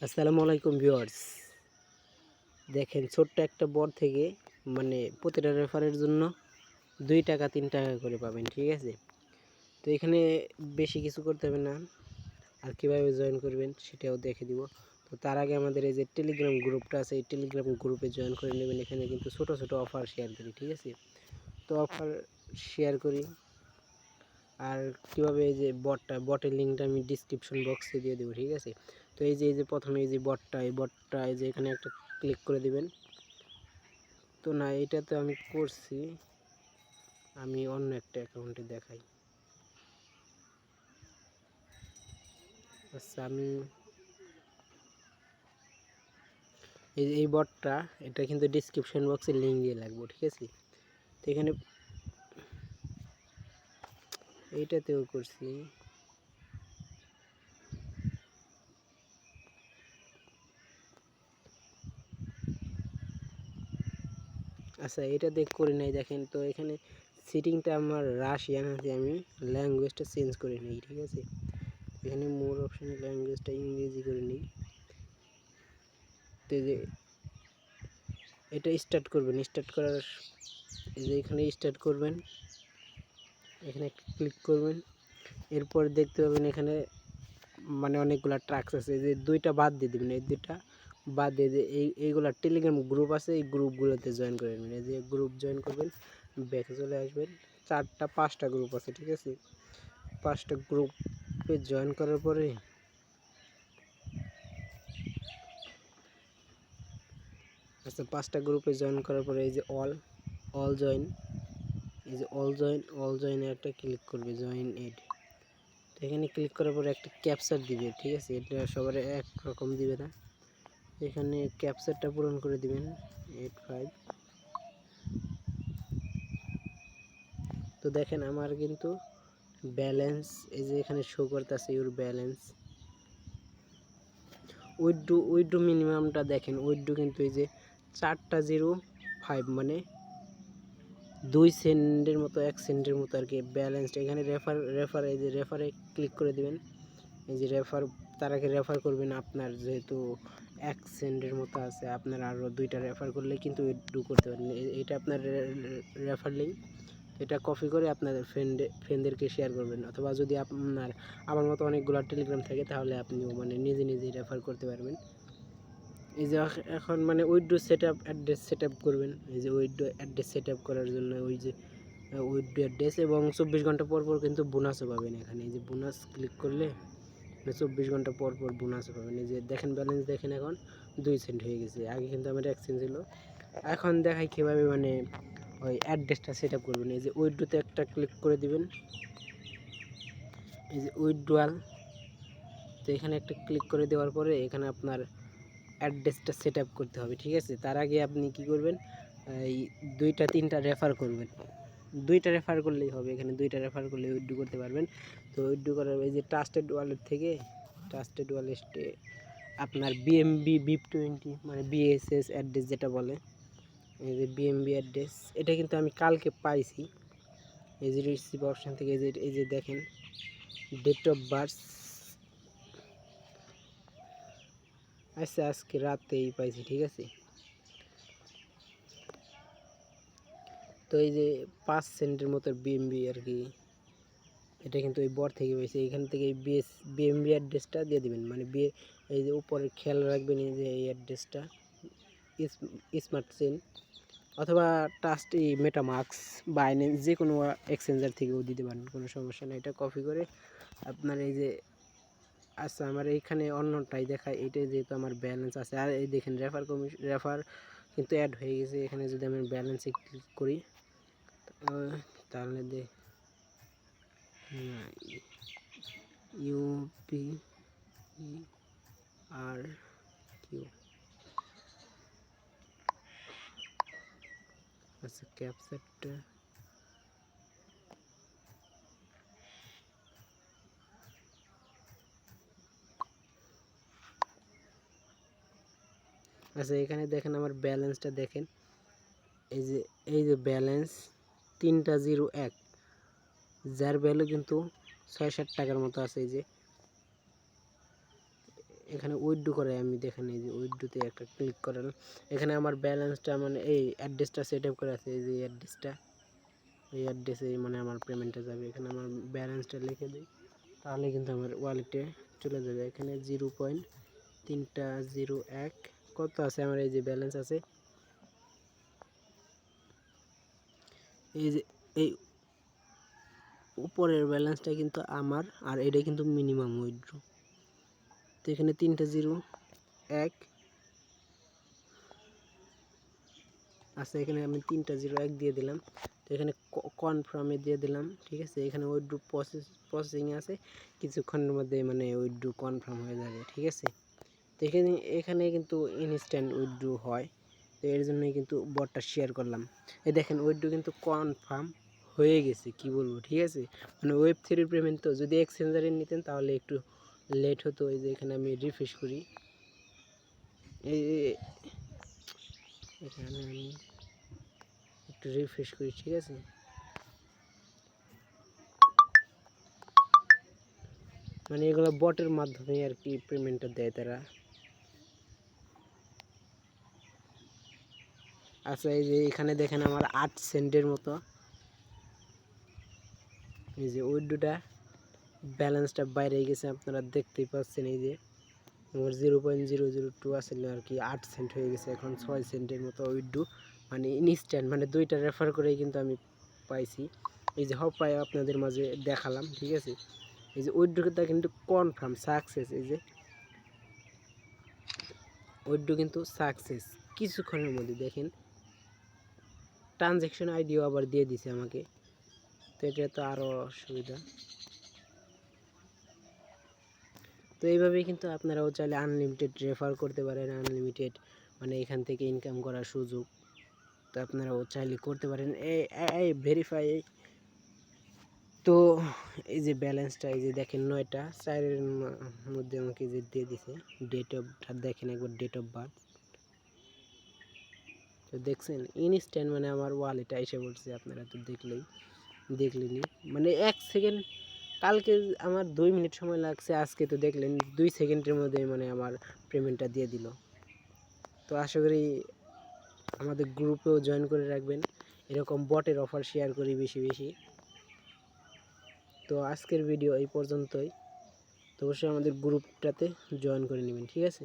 আসসালামু আলাইকুম ভিউয়ার্স। দেখেন ছোট্ট একটা বট থেকে মানে প্রতিটা রেফারের জন্য 2 টাকা 3 টাকা করে পাবেন, ঠিক আছে? তো এখানে বেশি কিছু করতে হবে না। আর কীভাবে জয়েন করবেন সেটাও দেখে দিব। তো তার আগে আমাদের এই যে টেলিগ্রাম গ্রুপটা আছে, এই টেলিগ্রাম গ্রুপে জয়েন করে নেবেন। এখানে কিন্তু ছোট ছোট অফার শেয়ার করি, ঠিক আছে? তো অফার শেয়ার করি। আর কীভাবে এই যে বটের লিঙ্কটা আমি ডিসক্রিপশন বক্সে দিয়ে দেবো, ঠিক আছে? তো এই যে প্রথমে এই যে বটটা এই যে এখানে একটা ক্লিক করে দিবেন। তো না, এটা তো আমি করছি, আমি অন্য একটা অ্যাকাউন্টে দেখাই। আচ্ছা, আমি এই বটটা এটা কিন্তু ডিসক্রিপশন বক্সে লিঙ্ক দিয়ে লাগবো, ঠিক আছে? তো এখানে এইটাতেও করছি। আচ্ছা, এটা করি নাই, দেখেন। তো এখানে সিটিংটা আমার রাশিয়ান আছে, আমি ল্যাঙ্গুয়েজটা চেঞ্জ করে নিই, ঠিক আছে? এখানে মোর অপশানে ল্যাঙ্গুয়েজটা ইংরেজি করে নিই। তো যে এটা স্টার্ট করবেন, স্টার্ট করার এই যে এখানে স্টার্ট করবেন, এখানে ক্লিক করবেন। এরপর দেখতে পাবেন এখানে মানে অনেকগুলা ট্রাক্স আছে, যে দুইটা বাদ দিয়ে দেবেন, এই দুইটা বাদ দিয়ে এইগুলা টেলিগ্রাম গ্রুপ আছে, এই গ্রুপগুলোতে জয়েন করে নেবেন। এই যে গ্রুপ জয়েন করবেন, ব্যাকে চলে আসবেন। 4-5টা গ্রুপ আছে, ঠিক আছে? 5টা গ্রুপে জয়েন করার পরে আচ্ছা, 5টা গ্রুপে জয়েন করার পরে এই যে অল জয়েন, এই যে অল জয়েনে একটা ক্লিক করবে, জয়েন এড। তো এখানে ক্লিক করার পরে একটা ক্যাপচার দিবে, ঠিক আছে? এটা সবার এক রকম দিবে না, এখানে ক্যাপচারটা পূরণ করে দিবেন 85। তো দেখেন আমার কিন্তু ব্যালেন্স এই যে এখানে শো করতেছে, ইউর ব্যালেন্স। উইথড্রো মিনিমামটা দেখেন, উইথড্রো কিন্তু এই যে 4.05 মানে 2 সেন্টের মতো, 1 সেন্টের মতো আর কি ব্যালেন্সটা। এখানে রেফার এই যে রেফারে ক্লিক করে দিবেন। এই যে রেফার, তার আগে রেফার করবেন। আপনার যেহেতু 1 সেন্টের মতো আছে, আপনার আরও 2টা রেফার করলে কিন্তু উইথড্রো করতে পারেন। এটা আপনার রেফার লিঙ্ক, এটা কপি করে আপনার ফ্রেন্ডদেরকে শেয়ার করবেন। অথবা যদি আপনার আমার মতো অনেকগুলো টেলিগ্রাম থাকে, তাহলে আপনিও মানে নিজেই রেফার করতে পারবেন। এই যে এখন মানে উইথড্রো সেটআপ অ্যাড্রেস সেটআপ করবেন। এই যে উইথড্রো অ্যাড্রেস সেটআপ করার জন্য ওই যে উইথড্রো অ্যাড্রেস, এবং 24 ঘন্টা পর পর কিন্তু বোনাসও পাবেন। এখানে এই যে বোনাস ক্লিক করলে 24 ঘন্টা পর পর বোনাসও পাবেন। এই যে দেখেন ব্যালেন্স, দেখেন এখন 2 সেন্ট হয়ে গেছে। আগে কিন্তু আমার 1 সেন্ট ছিল। এখন দেখাই কীভাবে মানে ওই অ্যাড্রেসটা সেটআপ করবেন। এই যে উইথড্রোতে একটা ক্লিক করে দিবেন, এই যে উইথড্রয়াল। তো এখানে একটা ক্লিক করে দেওয়ার পরে এখানে আপনার অ্যাড্রেসটা সেট আপ করতে হবে, ঠিক আছে? তার আগে আপনি কি করবেন, এই 2-3টা রেফার করবেন। 2টা রেফার করলেই হবে, এখানে 2টা রেফার করলে উইথড্রো করতে পারবেন। তো উইথড্রো করার এই যে ট্রাস্টেড ওয়ালেট থেকে, ট্রাস্টেড ওয়ালেটে আপনার বিএমবি BIP20 মানে বিএসএস অ্যাড্রেস যেটা বলে, এই যে বিএমবি অ্যাড্রেস, এটা কিন্তু আমি কালকে পাইছি। এই যে রিসিভ অপশান থেকে এই যে দেখেন ডেট অফ বার্থ, আচ্ছা আজকে রাতেই পাইছি, ঠিক আছে? তো এই যে 5 সেন্টের মতো বিএমবি আর কি, এটা কিন্তু ওই বট থেকে পাইছে। এখান থেকে বিএমবি অ্যাড্রেসটা দিয়ে দিবেন, মানে এই যে উপরে খেয়াল রাখবেন, এই যে এই অ্যাড্রেসটা স্মার্ট চেন অথবা মেটামাক্স বাইন্যান্স যে কোনো এক্সচেঞ্জার থেকেও দিতে পারেন, কোনো সমস্যা নেই। এটা কপি করে আপনার এই যে, আচ্ছা আমার এইখানে অন্যটাই দেখায়, এইটাই যেহেতু আমার ব্যালেন্স আছে। আর এই দেখেন রেফার কিন্তু অ্যাড হয়ে গেছে। এখানে যদি আমি ব্যালেন্সে ক্লিক করি, তাহলে UPERQ, আচ্ছা ক্যাপচারটা আচ্ছা, এখানে দেখেন আমার ব্যালেন্সটা দেখেন, এই যে ব্যালেন্স 3.01, যার ভ্যালু কিন্তু 6-7 টাকার মতো আছে। এখানে উইথড্র করে আমি দেখেন এই যে উইথড্রতে একটা ক্লিক করেন, এখানে আমার ব্যালেন্সটা মানে এই অ্যাড্রেসটা সেট আপ করে আছে, এই যে অ্যাড্রেসটা, এই অ্যাড্রেসে মানে আমার পেমেন্টটা যাবে। এখানে আমার ব্যালেন্সটা লিখে দিই, তাহলে কিন্তু আমার ওয়ালেটে চলে যাবে। এখানে 0.301 কত আছে আমার, এই যে ব্যালেন্স আছে, এই যে এই উপরের ব্যালেন্সটা কিন্তু আমার, আর এটা কিন্তু মিনিমাম উইথড্র। তো এখানে 301 আছে, এখানে আমি 301 দিয়ে দিলাম। তো এখানে কনফার্মে দিয়ে দিলাম, ঠিক আছে। এখানে উইথড্র প্রসেসিং আছে, কিছুক্ষণের মধ্যে মানে উইথড্র কনফার্ম হয়ে যাবে, ঠিক আছে। তো এখানে কিন্তু ইনস্ট্যান্ট উইথড্র হয়, তো এর জন্যই কিন্তু বটটা শেয়ার করলাম। এই দেখেন উইথড্র কিন্তু কনফার্ম হয়ে গেছে, কি বলবো, ঠিক আছে। মানে ওয়েব3 পেমেন্ট, তো যদি এক্সচেঞ্জারে নিতেন তাহলে একটু লেট হতো। এই যে এখানে আমি রিফ্রেশ করি, এই এখানে আমি একটু রিফ্রেশ করি, ঠিক আছে। মানে এগুলো বটের মাধ্যমে আর কি পেমেন্টটা দেয় তারা। আচ্ছা, এই যে এখানে দেখেন আমার 8 সেন্টের মতো এই যে উইথড্রটা ব্যালেন্সটা বাইরে গেছে, আপনারা দেখতেই পাচ্ছেন। এই যে আমার 0.002 আসছিল আর কি, 8 সেন্ট হয়ে গেছে, এখন 6 সেন্টের মতো উইথড্র, মানে ইনস্ট্যান্ট, মানে দুইটা রেফার করেই কিন্তু আমি পাইছি। এই যে হপাই আপনাদের মাঝে দেখালাম, ঠিক আছে। এই যে উইথড্রটা কিন্তু কনফার্ম সাকসেস, এই যে উইথড্র কিন্তু সাকসেস কিছুক্ষণের মধ্যে। দেখেন ট্রানজ্যাকশন আইডিও আবার দিয়ে দিছে আমাকে, তো এটা তো আরও সুবিধা। তো এইভাবেই কিন্তু আপনারাও চাইলে আনলিমিটেড রেফার করতে পারেন, আনলিমিটেড মানে এখান থেকে ইনকাম করার সুযোগ, তো আপনারাও চাইলে করতে পারেন। এই ভেরিফাই। তো এই যে ব্যালেন্সটা, এই যে দেখেন 9টা 4-এর মধ্যে আমাকে যে দিয়ে দিছে, ডেট অফ দেখেন একবার, ডেট অফ বার্থ। তো দেখছেন ইনস্ট্যান্ট মানে আমার ওয়ালেটে এসে পড়ছে, আপনারা তো দেখলেনি মানে 1 সেকেন্ড। কালকে আমার 2 মিনিট সময় লাগছে, আজকে তো দেখলেন 2 সেকেন্ডের মধ্যে মানে আমার পেমেন্টটা দিয়ে দিল। তো আশা করি আমাদের গ্রুপেও জয়েন করে রাখবেন, এরকম বটের অফার শেয়ার করি বেশি বেশি। তো আজকের ভিডিও এই পর্যন্তই, তো অবশ্যই আমাদের গ্রুপটাতে জয়েন করে নেবেন, ঠিক আছে।